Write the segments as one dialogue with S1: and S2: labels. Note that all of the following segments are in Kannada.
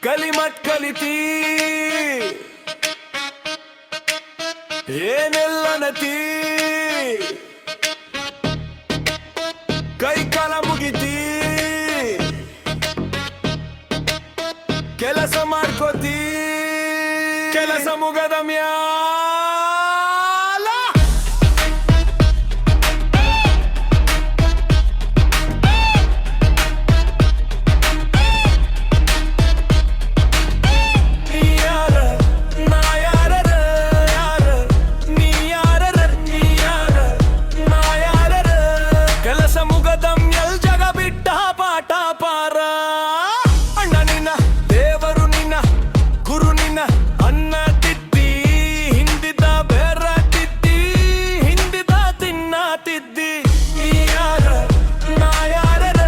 S1: ಕಲಿಮತ್ ಕಲಿತಿ ಏನೆಲ್ಲ ನತಿ ಕೈ ಕಾಲ ಮುಗಿತಿ ಕೆಲಸ ಮಾಡ್ಕೋತಿ ಕೆಲಸ ಮುಗದ ಮ್ಯಾಲ ಯಾರ ನಾ ಯಾರರ ಯಾರ ನೀ ಯಾರರ ನೀ ಯಾರ ನಾ ಯಾರರ ಕೆಲಸ ಮುಗದ ಮ್ಯಾಲ್ ಜಗ ಬಿಟ್ಟ ಪಾಠ ಪಾರ ಅಣ್ಣ ನಿನ್ನ ದೇವರು ನಿನ್ನ ಗುರು ನಿನ್ನ ಅನ್ನ ತಿದ್ದಿ ಹಿಂದಿದ ಬೇರ ತಿದ್ದಿ ಹಿಂದಿದ ತಿನ್ನ ತಿದ್ದಿ ನೀ ಯಾರ ನಾ ಯಾರರ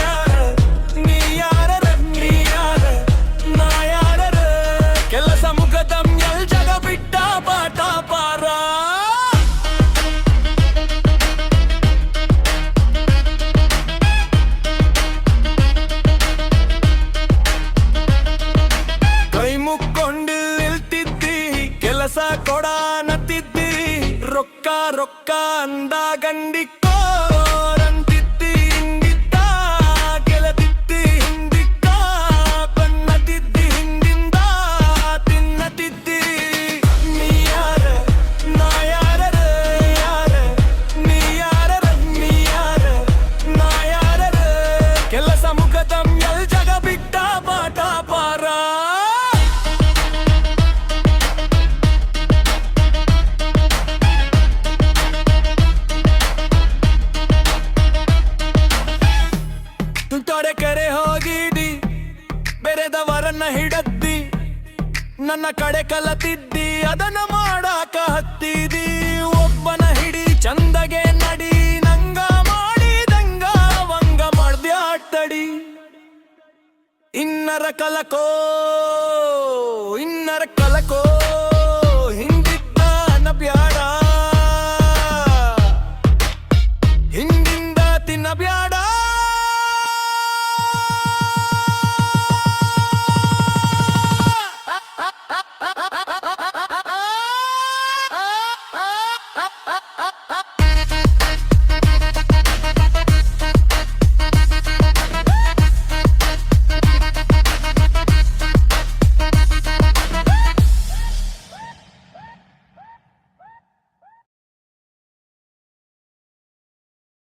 S1: ಯಾರ ನೀ ಯಾರರ ನೀ ಯಾರ ನಾ ಯಾರರ ಕೆಲಸ ಮುಗದ ಮ್ಯಾಲ್ ಜಗ ಬಿಟ್ಟ ಪಾಠ ಪಾರ ಕೈ ಮುಕ್ಕೊಂಡು ನಿಲ್ತಿದ್ದಿ ಕೆಲಸ ಕೊಡ ನತ್ತಿದ್ದಿ ರೊಕ್ಕ ರೊಕ್ಕ ಅಂದ ಗಂಡಿಕ್ಕೋರಂತಿದ್ದಿ ಹಿಂದಿದ್ದ ಗೆಳತಿದ್ದಿ ಹಿಂದಿಕ್ಕ ಬನ್ನತಿದ್ದಿ ಹಿಂದಿಂದ ತಿನ್ನತಿದ್ದಿ ನೀ ಯಾರ ನಾ ಯಾರರ ಯಾರ ನೀ ಯಾರರ ನೀ ಯಾರ ನಾ ಯಾರರ ಕೆಲಸ ಮುಗದ ಮ್ಯಾಲ್ ಜಗ ಬಿಟ್ಟ ಪಾಠ ಪಾರ ತುಂಟಾಡೆ ಕೆರೆ ಹೋಗಿದಿ ಬೆರೆದವರನ್ನ ಹಿಡದ್ದಿ ನನ್ನ ಕಡೆ ಕಲತಿದ್ದಿ ಅದನ್ನ ಮಾಡಾಕ ಹತ್ತಿದಿ ಒಬ್ಬನ ಹಿಡಿ ಚಂದಗೆ ನಡಿ ನಂಗ ಮಾಡಿದಂಗ ವಂಗ ಮಾಡ್ದ್ಯಾಟಡಿ ಇನ್ನರ ಕಲಕೋ